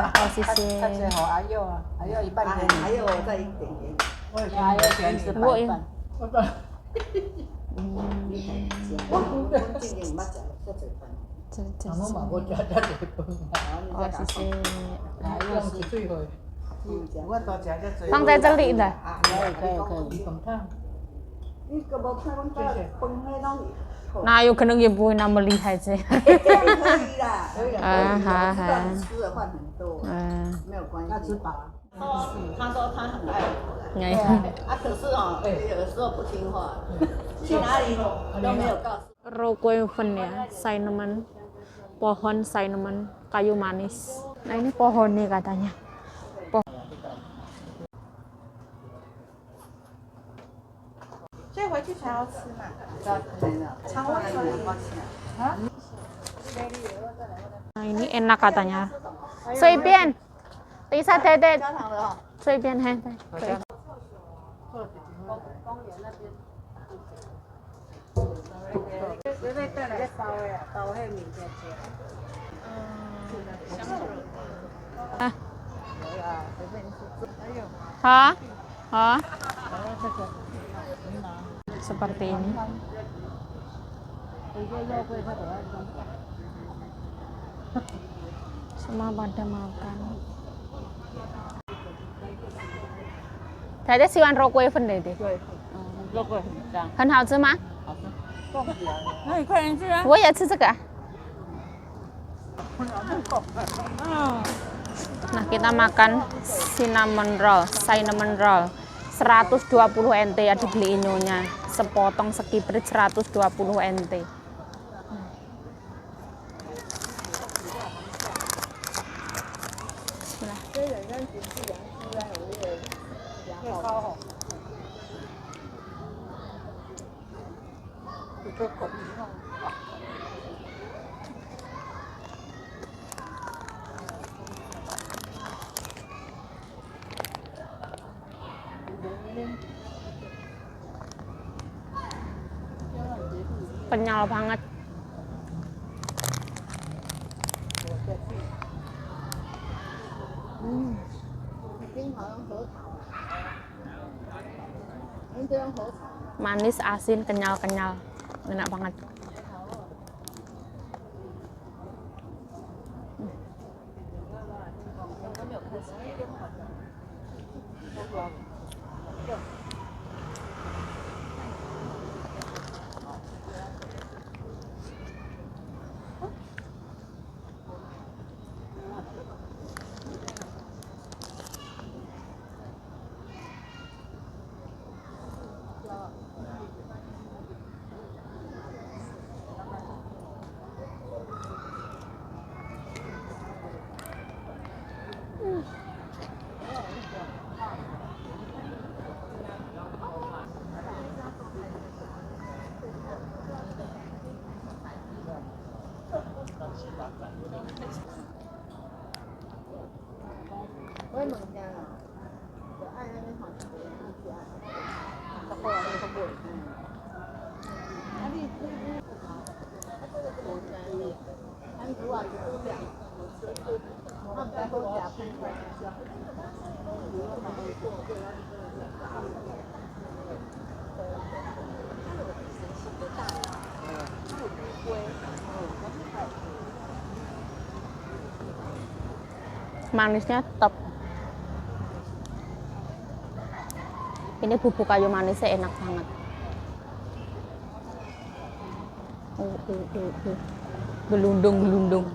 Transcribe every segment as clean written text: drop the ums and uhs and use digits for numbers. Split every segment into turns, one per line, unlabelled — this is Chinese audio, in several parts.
好，谢谢。
他最好阿佑啊，阿佑一半给你，
还有我再一点点。
阿佑全是白饭。
我今年唔捌食遮济饭。
这
我嘛无食遮济饭啊。
哦，谢谢。
阿佑是最会。我多食遮济。
放在这里的。
可以。
你个无看阮家饭迄拢。
哪有可能也不会那么厉害这？
可以啦，
好。
吃的饭很多，没有关系。
他吃饱。
他说他很爱我。
哎。
可是哦，有的时候不听话，去哪里都没有告诉。
Roquefort oven ya, cinnamon, pohon cinnamon, kayu manis. Nah ini pohon nih katanya. Pohon.
所以回去才要吃嘛。肠胃可以。
Nah ini enak katanya. 随便，等一下对对，随便嘿。Hah? Seperti ini. Semua pada makan. 大家喜欢肉桂粉对不对？
对，肉桂很香。
很好吃吗？
好吃。那你快点去啊！
我也吃这个。Nah kita makan cinnamon roll, 120 NT ya dibeli inyonya. Sepotong sekiprit 120 NT. Kenyal banget. Manis, asin, kenyal-kenyal. Enak banget. Manisnya top. Ini bubuk kayu manisnya enak banget. Gelundung-gelundung.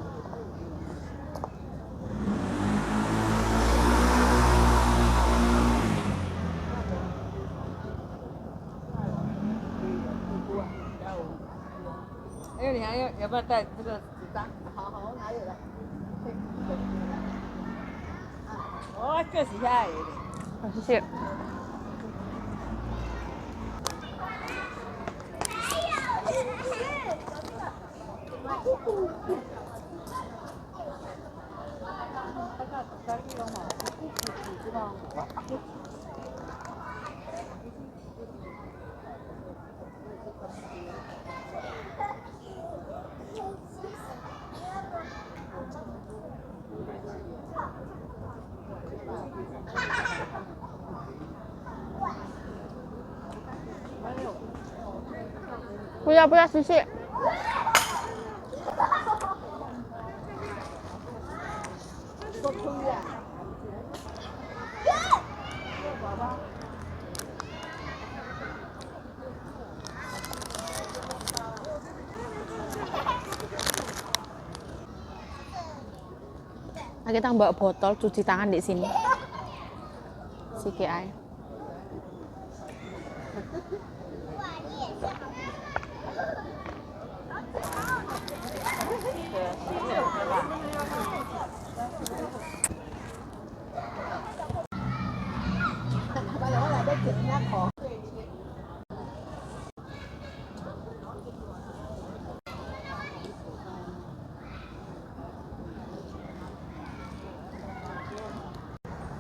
Eh, 你还要不要带这个纸张？
好，哪有了？
哦，这是下有的。
谢谢。要不要，谢谢。Kita bawa botol cuci tangan di sini. CKI.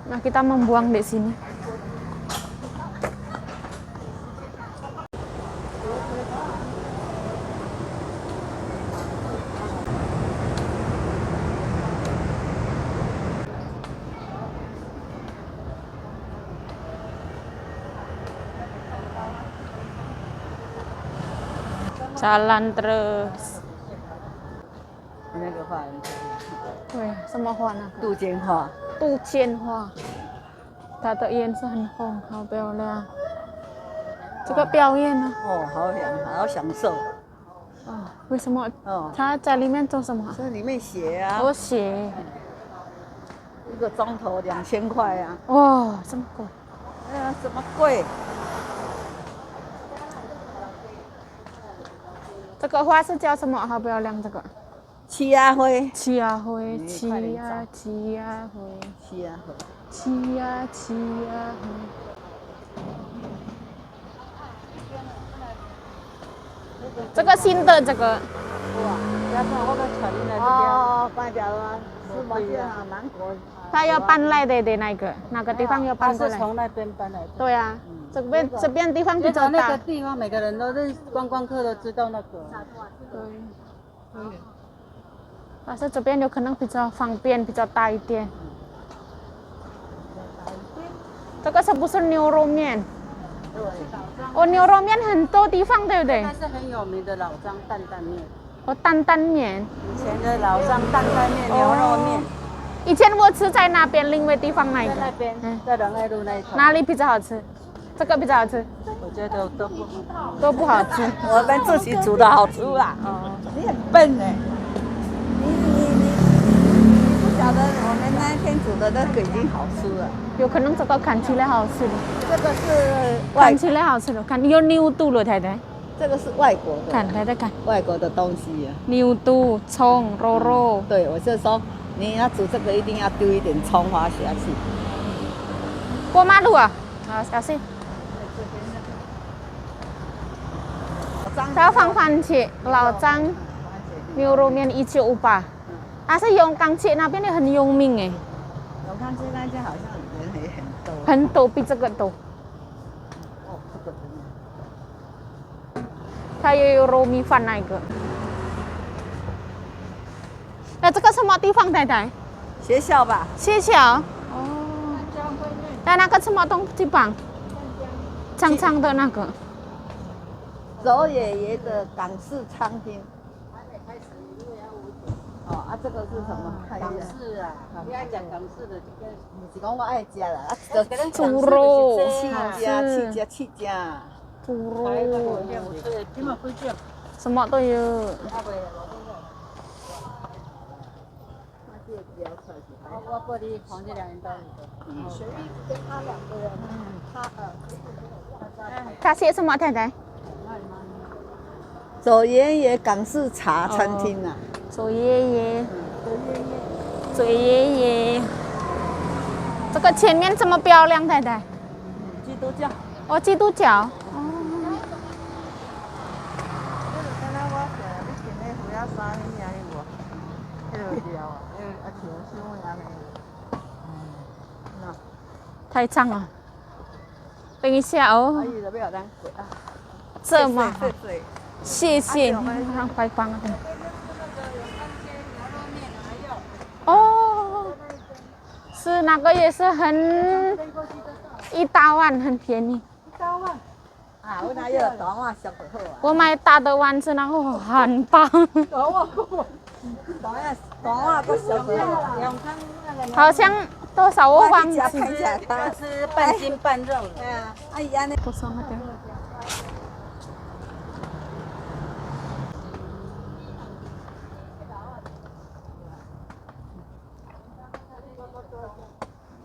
Nah, kita membuang di sini. Jalan terus.
那个画，
对，什么花呢？
杜鹃花。
杜鹃花，它的颜色很红，好漂亮。这个表演呢？
哦，好享受。
哦，为什么？
哦，
它在里面做什么？
这里面写啊，
我写。
一个钟头2000块啊。
哇，这么贵？
哎呀，怎么贵？
这个花是叫什么？好漂亮，这个。
七鸭灰，
七鸭灰，
你
七
快点
鸭
找
七鸭灰，
七鸭灰。
七鸭七鸭灰。这个新的这个。
哇，要不然我个传进来这边。哦，代表啊，是不是啊？芒果。
他要搬来的那个地方要搬过来。
他是从那边搬来的。
对啊，这边地方比较大。
那个地方每个人都认，观光客都知道那个。
对。但是这边有可能比较方便，比较大一点。这个是不是牛肉面？
对。
哦，牛肉面很多地方，对不对？
那是很有名的老张担担面。
哦，担担面。
以前的老张担担面、牛肉面。
以前我吃在那边，另外地方那一个。
在那边，在仁爱路那一头。
哪里比较好吃？这个比较好吃。
我觉得都不好。
都不好吃。
我们自己煮的好吃啦。哦。你很笨哎。你不晓得我们那天煮的那个已经好吃了。
有可能这个看起来好吃的。
这个是
看起来好吃的，看有牛肚了，太太。
这个是外国的。
看，太太看。
外国的东西啊。
牛肚、葱、肉。
对，我就说你要煮这个一定要丢一点葱花下去。
过马路啊？啊，小心。它要放番茄，老张牛肉面1958。但是永康街那边的很有名哎。
永康街那家好像人也很多。
很多，比这个多。
哦，这个真的。
它也有肉米饭那一个。那这个什么地方，太太？
学校吧。
学校。哦。那个什么东地方？长长的那个。
周爷爷的港式餐厅。哦啊，这个是什么？港式啊，你爱讲港式的，不是讲我爱吃啦，
猪肉，
气家。
猪肉。什么都有。
我过去黄这两人都有。学艺跟他2个人，
他写什么，太太？
左爷爷港式茶餐厅啊。
左爷爷。左爷爷。这个前面这么漂亮，太太。
基督教。
哦，基督教。太长了。等一下哦。这么好，谢谢，让快光了。哦，是那个也是很1大碗，很便宜。1大碗。
啊，我哪有大碗烧就好啊。
我买大的丸子，然后很棒，
大碗个烧就好。
好像多少我忘记。
看起来它
是半筋半肉的。
哎呀，阿姨安尼。
不送那个。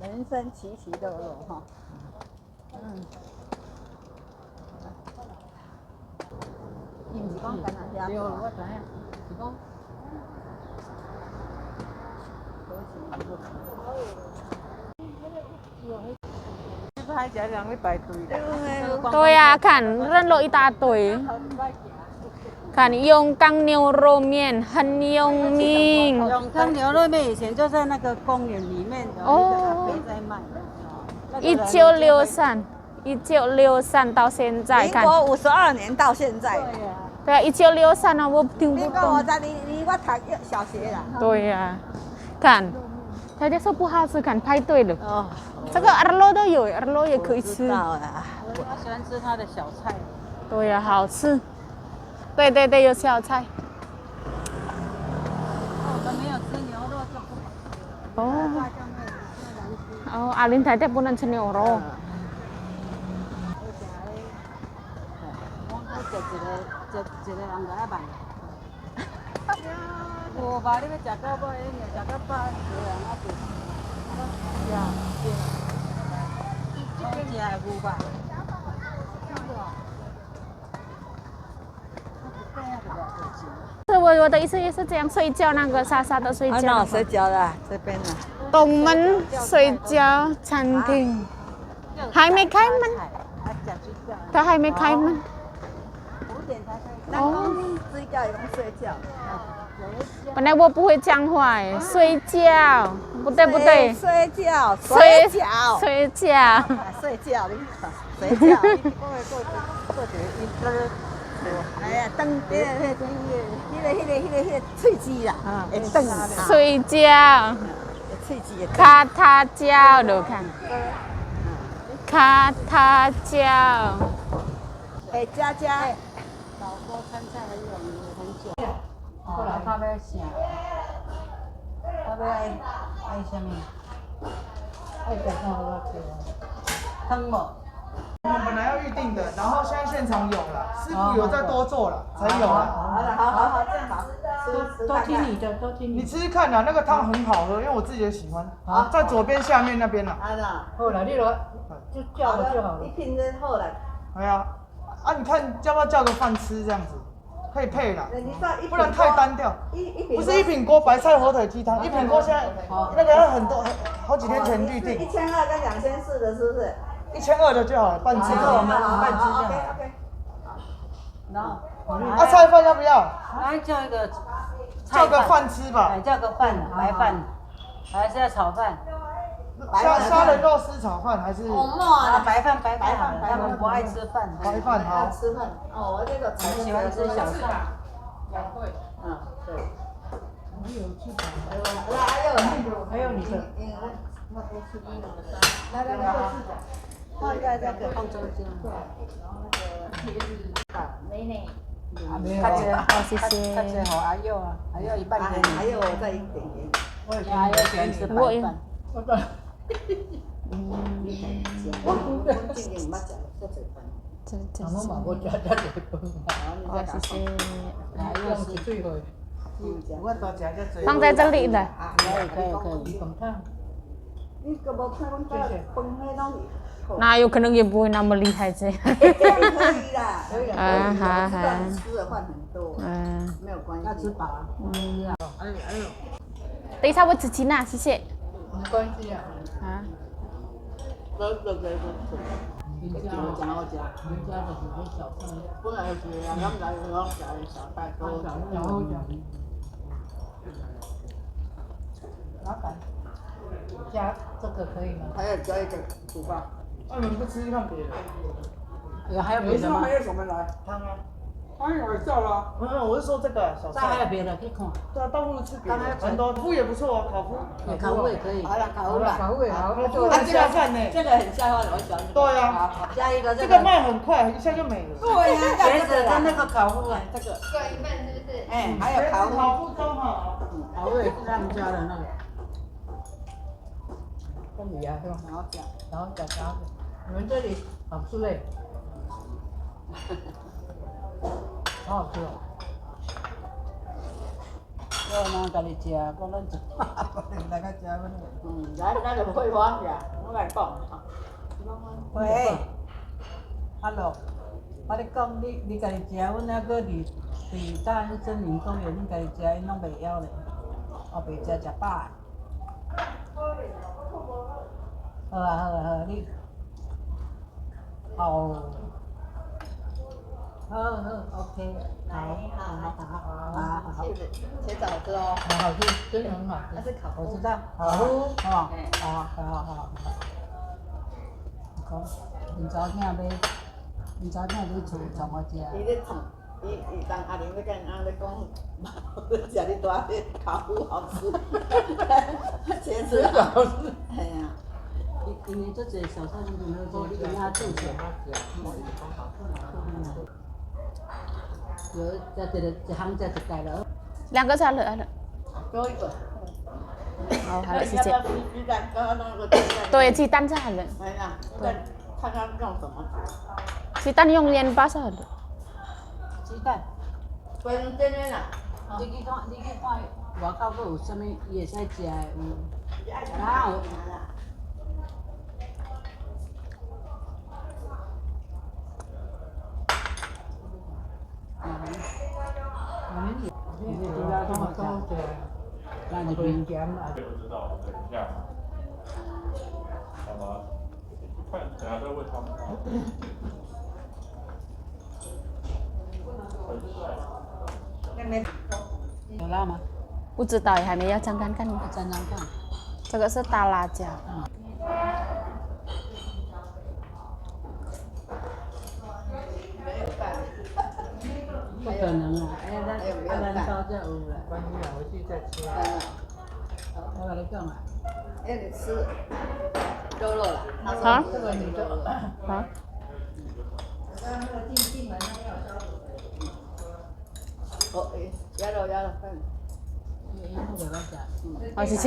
人生起起落落哈。伊毋是讲干那遐。对，我知影。是讲。
是还在人在排队的。
对呀、看人落一大堆。看永康牛肉面很有名。
永康牛肉面以前就在那个公园里面有一个阿伯在卖。
1963到现在，看。
民国52年到现在。
对呀、1963啊，我听不
民国
懂。
50年，我读小学啦。
对呀、看，大家说不好吃，看排队了。
哦，
这个耳朵都有，耳朵也可以吃。
我喜欢吃他的小菜。
对呀、好吃。对对对，有小菜。
我们没有吃牛肉就不好。
哦，阿玲太太不能吃牛肉。
一个人就要卖。无吧，你要食到尾，你食到饱，一个人啊对。好食的牛吧。
我的意思也是这样，水饺那个沙沙的水饺。
那水饺啦，这边呢。
东门水饺餐厅还没开门，它还没开门。
5点才开。哦，水饺也用水饺。
本来我不会讲话哎，水饺，不对不对，
水饺，
水
饺，
水饺，
水饺，你看，水饺，做一个。哎呀，炖迄个脆鸡啦，会炖啊。
水饺，
脆鸡的。
卡塔饺，你看，卡塔饺。
哎，佳佳。
老锅川菜很久。后来他要啥？他要爱什么？爱什么？汤吗？
我们本来要预定的，然后现在现场有了，师傅有再多做了，才有了。
好，这样好。
都听你的，都听
你吃吃看啊，那个汤很好喝，因为我自己也喜欢。
好，
在左边下面那边了。
好了，你就叫了就好了。
一拼就好了。
哎呀，啊，你看要不要叫个饭吃这样子？可以配啦，不然太单调。不是一品锅白菜火腿鸡汤，一品锅现在那个要很多，好几天前预定。
1200跟2400的，是不是
？1200的就好了，半只就好。
半只就好。OK。
然后，
啊，菜饭要不要？
来叫一个，
叫个饭吃吧。
叫个饭，白饭，还是要炒饭？
虾仁肉丝炒饭还是？
白饭，他们不爱吃饭。
白饭好。
吃饭。哦，我这个
很喜欢吃小菜。
对。
还有你的。
放在这个
放中间。
好，谢谢。
看起好阿佑啊，阿佑一半给你。
还有我再一点点。
阿佑喜欢吃白饭。
我今年唔捌食这侪饭。
我嘛无食这侪饭。
哦，谢谢。
用是最好。
我多食这
放在这里的。
可以。滚烫。
你个无看阮家饭迄拢。
那有可能也不会那么厉害这样。
可以啦，
啊哈哈。
吃的饭很多，没有关系。要吃饱啊。
等一下我自己拿，谢谢。
没关系啊。
啊。
人家就是那小菜，本来就是啊，咱来拢食的小菜都好食。
老板，加这个可以吗？
还要加一个煮饭。
那你们不吃看别的？
还有别的吗？
还有什么来？
汤啊。
当然有照了。
没有，我是说这个小
再还有
菜。
别的可以看。
对啊，到处吃别的，很多烤麸也不错啊，烤麸。
烤麸也可以。
好了，烤麸
烤麸也好，那就
很下饭呢。
这个很下饭，我喜欢。
对啊，
加一个
这个卖很快，一下就没了。
对呀，
茄子跟那个烤麸啊，
这个，
各一份是不是？
哎，还有烤麸，
烤麸都好。
烤麸也是他们家的那个。这里啊，是吧？
然后讲，
然后再加，你们这里好吃嘞，好好吃哦。我哪家己食，我咱就大家食阮个。
咱就会欢呀，我来讲。
喂，hello，我咧讲你家己食，阮还搁伫大安森林公园，你家己食，伊拢袂晓咧，后袂食饱的。好啊，你好，OK，好，
茄子好吃哦。
好吃，真的很好吃。
那是烤
我知道，好，好，好，明早听要从我食。
伊咧创，伊当阿玲咧跟阿咧讲，食你多咧烤麸好吃，茄子好吃，系啊。
因为这些小菜都没有做，你给他做起来。有一行在一盖了。
2个菜了。
多一个。
好，好了，谢谢。
鸡蛋，刚刚那个鸡蛋。
对，鸡蛋菜了。
哎呀，再看看用什么。
鸡蛋用盐巴菜了。
鸡蛋。
分这边啦。
你去看，外口佫有啥物伊会使食的有。哪有？那你边咸啊？
不知道，等一下。好吗？快，等下再问他们。
有辣吗？
不知道，还没要沾看看。
沾沾看。
这个是大辣椒。
不可能啊！咱烧才有啦。
关于回去再吃。
我跟你讲啊。
你吃肉啦。
好。
这个你就
好。
哦，鸭肉，
好，谢谢。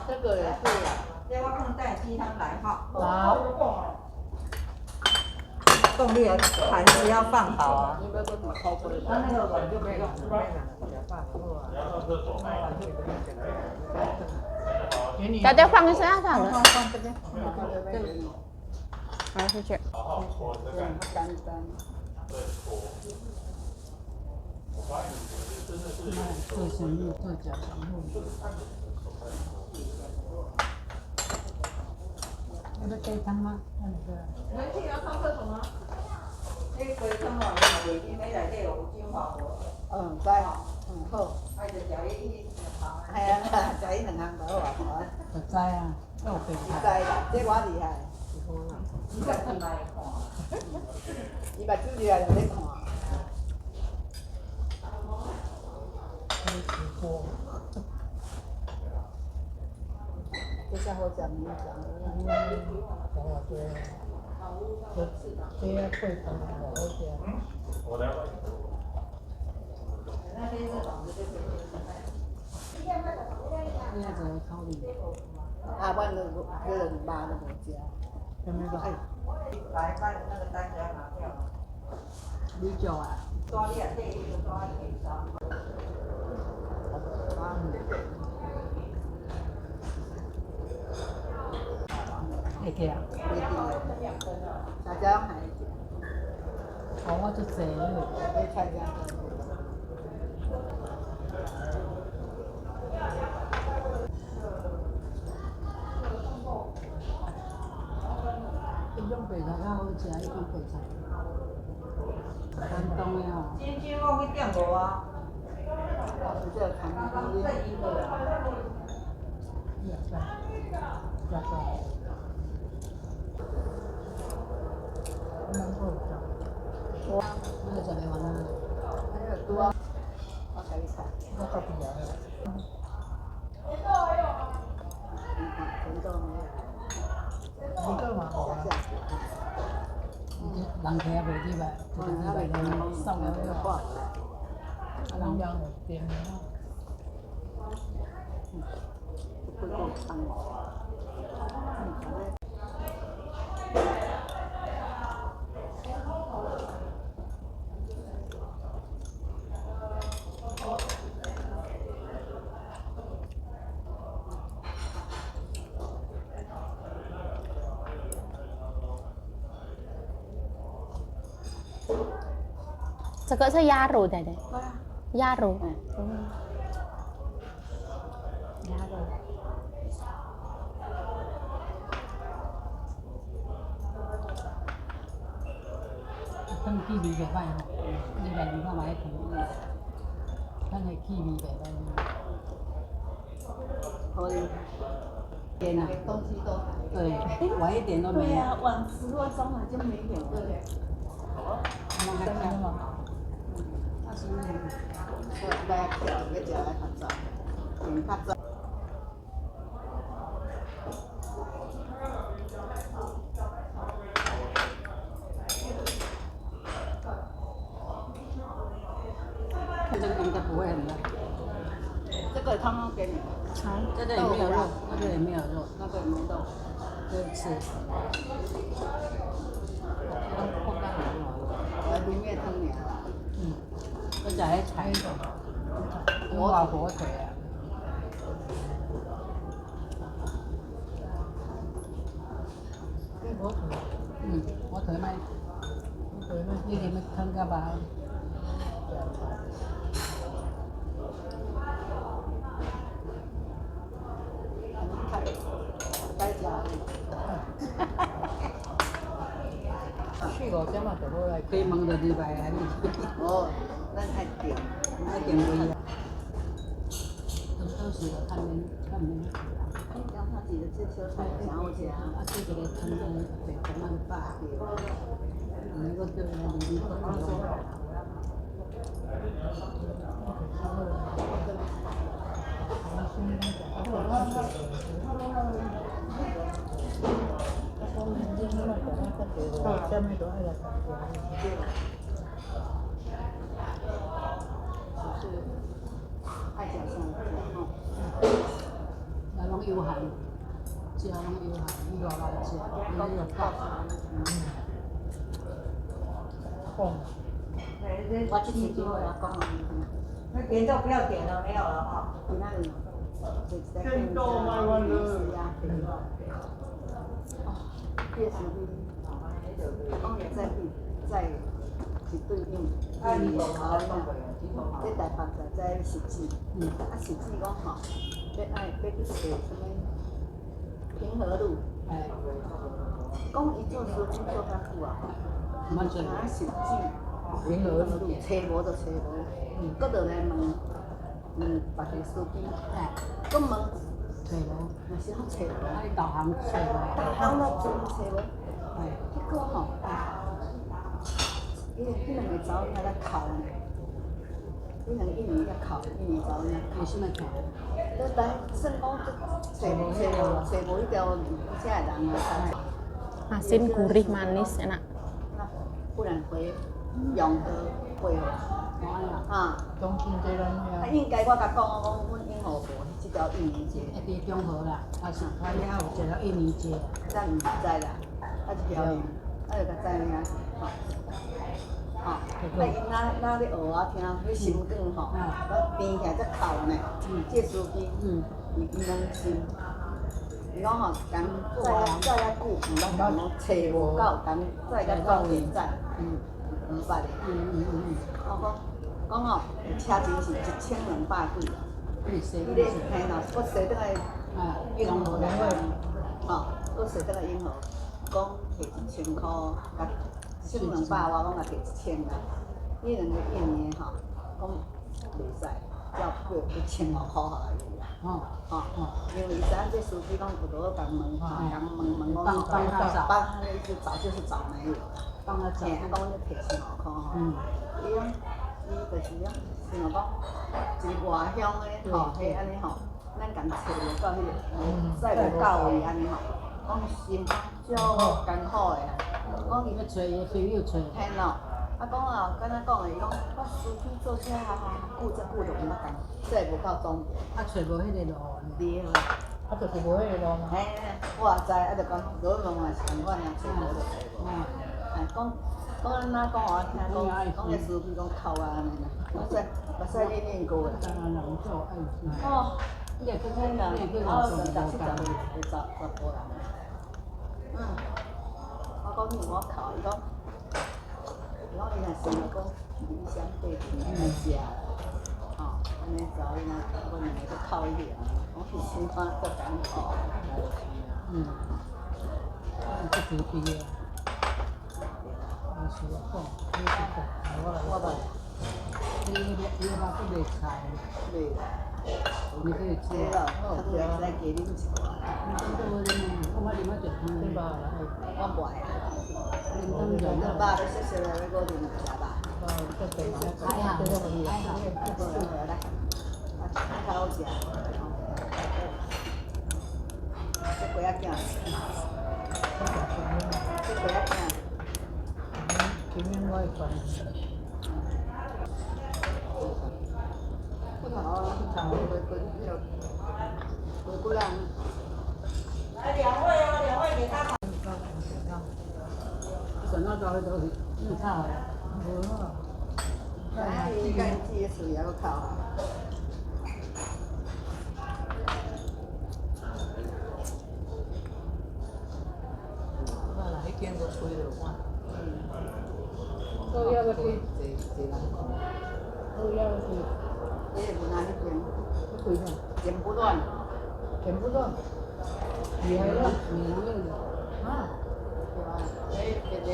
这个也是呀。
这我放带鸡汤来哈。
好。
动力的盘子要放好啊。
你不要说什么烤麸的。
那个碗就没有，
大家放一下好了。
放这边。
好，谢谢。
干干。
做生意做假商户。要鸡汤吗？
人去要上厕所吗？
那鸡汤哦，你你内底有精华无？
知好。
爱就食伊好。
系啊，食伊2项就好啊。
就知啊，有病
知啦，这我厉害。
你家己来看。
伊目睭厉害就咧看。这下好讲没讲？
这要贵很好些。
我来。
你要怎么考虑？
啊，我那个肉都无食。
有没有？来把那个单价拿掉。你叫啊？抓你啊！这一个抓你抓。会记啊？
袂记。大家还记。
哦，我就济了。
你看下。
这种白菜较好食，迄种白菜。关东的吼。今天我去点无啊？
这个看你。
那就没完了。
多，我给你看。
那较便宜了。
甜豆没有。
一个嘛，好啊。
人客也袂入来，就是入来人送了了。啊，人家有点了。
不够汤哦。
这个是鸭肉的，鸭肉。鸭肉。
汤气味袂歹吼，你来你看买汤，汤的气味袂歹。
可以。点啊，东西都还。
对，晚一点都没有。
对呀，晚10分钟了就没有了。
那个香嘛。
20年。来票要食来拍照，拍照。
这个应该不会很辣。
这个汤汤给你。
好。
这个也没有肉，那个也没有肉，
那个也没肉。
对吃。
里面汤面啦。
我食迄菜，我话火腿啊。
火腿。
火腿咪，你哋咪汤噶吧？
去5点嘛就好来。
开门就入来啊！
哦，咱爱点，
爱点位啊。到时就看面。
让他自己去烧菜，然后食。
啊，这个汤呢，就5万8。那个对了，你
爱食啥吼？
那拢有限，食拢有限，你外来食，你又够。
我这次就我讲了。
那别的不要点了，没有了哈。
其他的。
天都卖完了。
哦，这是你，讲的再一对应，这台北在实际，实际讲吼，要去找什么平和路，讲伊做司机做较久啊，实际平和路找无就找无，搁落来问别个司机，搁问。
找无，
若是好找无，
啊，导航找无，
导航了真找无，结果吼，迄两个查某囝咧哭呢，迄两个印尼咧哭，印尼查某囝。
为什么哭？
都来算讲找无迄条遮个人啊。
Asin gurih manis enak.
不然回永和会啊。
中心这咱
啊，应该我甲讲，我讲阮永和无即条印尼街。
一伫中和啦，啊是，啊了有一条印尼街。
咱毋知啦，啊一条，就甲知影，吼。啊，因哪咧学我听，迄心梗吼，我边起来才哭呢。这司机，伊良心。伊讲吼，讲载遐久，毋捌讲找无够，讲载到终点站，200个。我讲吼，车钱是1200几啊。伊咧嘿喏，我坐倒来永和来，吼，我坐倒来永和，讲摕1000箍，甲1200，我讲甲摕1000啦。伊两个印尼吼，讲袂使，要过1500箍下伊啦。因为伊知影这司机讲有多甲问，问，讲伊就早就是早没有。
帮他找。
嘿，讲你摕15箍吼，伊讲伊就是讲，像讲一个外乡的吼，嘿安尼吼，咱共找无到迄个，再无到位安尼吼，讲心足艰苦的啊，讲伊
要找伊朋友找。
嘿喏，啊讲啊，敢若讲的，伊讲我司机做车久就毋捌共，再无到终点。
啊，找无迄个路。
对啦。
啊，就是无迄个路嘛。
嘿，我也知，啊，就讲罗龙也是共款啊，找无就找无。哎，讲咱哪讲我听讲，讲个司机讲哭啊安尼啦，目屎练过啦。
当然人做爱心。
哦，
你也去看
真的，
你也去
我
做
10、17岁会10人。我讲你我哭，伊讲伊若想讲鱼香对鱼来食，吼，安尼走伊若我两个去哭伊啊，我是心肝足艰苦。
不主逼啊。是我讲，你是讲，我来。你把不卖菜。
对啦。
你可以吃。
对啦，好，再加啉一罐。
你讲多啉啊？我啉啊就汤吧啦。
我不爱。
啉汤就
你肉要熟熟的，要搁啉食吧。
还好，
来，较好食。这几仔囝，这几仔囝。
前面我会转。
不头啊，回人。来2位哦，2位给他。
转到高都是你炒的。
哎，伊家己的水还要靠。
我来一间都吹了我。都要个吹，都要个吹。
你是哪一边？
吹的。
剪不断。
剪不断。你还要你那个啊？
对吧？对。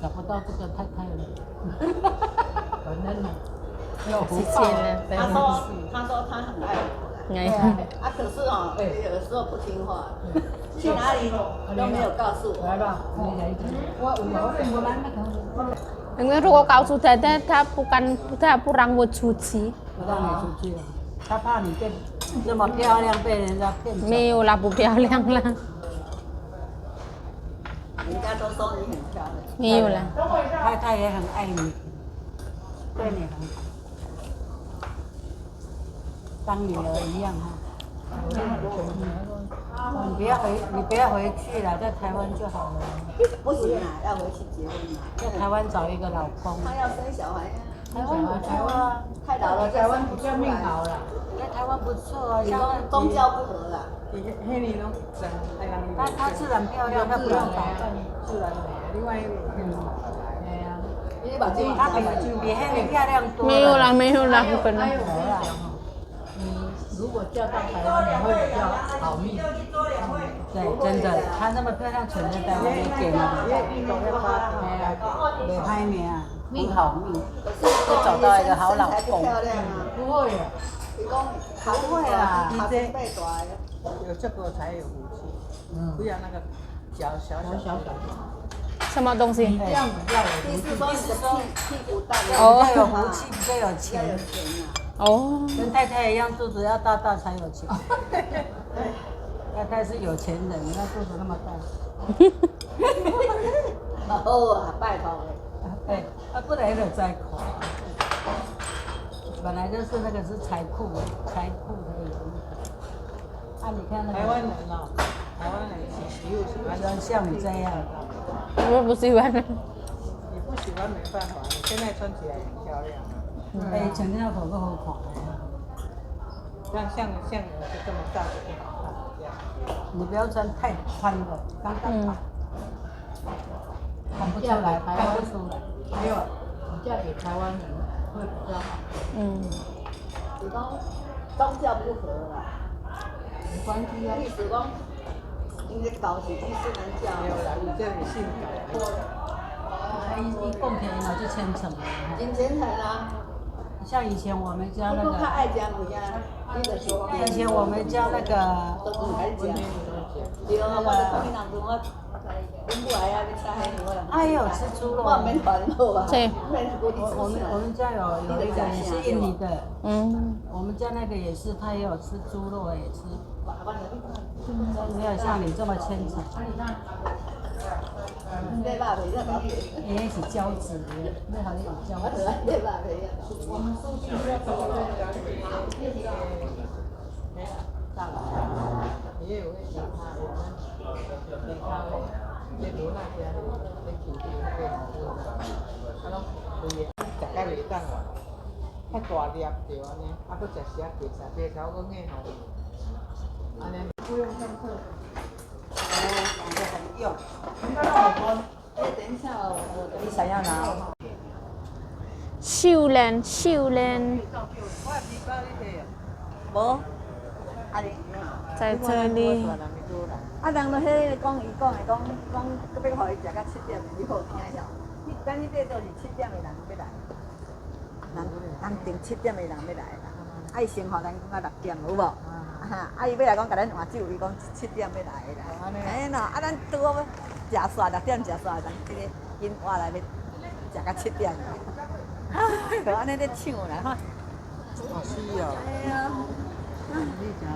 找不到这个太太了。反正呢，有
谢谢呢，
他说他很爱我。
哎，
啊，可是哦，有的时候不听话，去哪里都没有告诉我。
来吧，你来一点。我跟我来那个。
因为如果告诉他他不让我出去。
不让你出去了，他怕你变那么漂亮被人家骗走。
没有啦，不漂亮啦。
人家都说你很漂亮。
没有啦。
太太也很爱你，对你很好，当女儿一样哈。你不要回去了，在台湾就好了。
不行啊，要回去结婚嘛。
在台湾找一个老公。
他要生小孩呀。
台湾不错啊，
太老了，
台湾比较命好了。在台湾不错啊，像
宗教不合啦。
黑你拢整，
她自然漂亮，她不用打扮，
自然美。另外一个，
对呀，
你把这
她比黑你漂亮多了。
没有啦，没有啦，不可能。
你如果嫁到台湾，你会比较好命。对，真的，她那么漂亮，存在台湾没给嘛。没拍命啊，很好命，会找到一个好老公。不会啊，不会啊，
有这个才有福气，不要那个小小。
什么东西？
这样比较有福气。
意思说屁股大，
比较有福气，比较有钱。
哦。跟
太太一样，肚子要大大才有钱。太太是有钱人，你看肚子那么大。
好啊，拜托嘞。
对，不然就再苦。本来就是那个是财库的人。啊，你看那个
台湾人哦，台湾人喜欢
像你这样。
我不喜欢。
你不喜欢没办法，你现在穿起来很漂亮。
哎，前天头都好看。
像我就这么大就不好看这样。
你不要穿太宽的，刚刚好。看不出来，看不出来。没有，嫁给台湾人会比较好。
你讲宗教不合啦。
没关系啊。
意思讲，因为狗是伊虽然叫，
没有啦，有这种性狗。一贡田嘛就千层了。
真虔诚啊！
像以前我们家那
不过较爱
个，
食物件，你就是
以前我们家那个，
都不爱食。对啊，我就讲伊人对我，阮母爱啊要啥迄我就。
他也有吃猪肉。
我免烦恼啊。
对
我们家有一个也是印尼的，我们家那个也是，他也有吃猪肉，也吃，没有像你这么虔诚。
你肉皮才搞掂。
也是胶质的，那好像有胶质。
你肉皮啊。
也有那个健康的，你牛那些，你煮的会好吃。啊，拢对个，食甲袂当完，太大粒着安尼，啊，搁食时啊白菜，白菜我硬吼，安尼不用上课。
讲得很用。等一下，你想要拿？
秀莲，秀莲，
无，啊你。
在这里。
啊，人都迄讲伊讲的讲，搁要互伊食到7点，你好听了。你等你这都是7点的人要来，人定7点的人要来啦。啊，伊先互咱讲到6点，有无？啊，伊要来讲，甲咱换酒，伊讲7点要来啦。哎喏，啊，咱拄好食煞6点食煞，人这个因活来要食到7点。啊，就安尼咧抢啦哈。
好是哦。
哎呀。
你真好。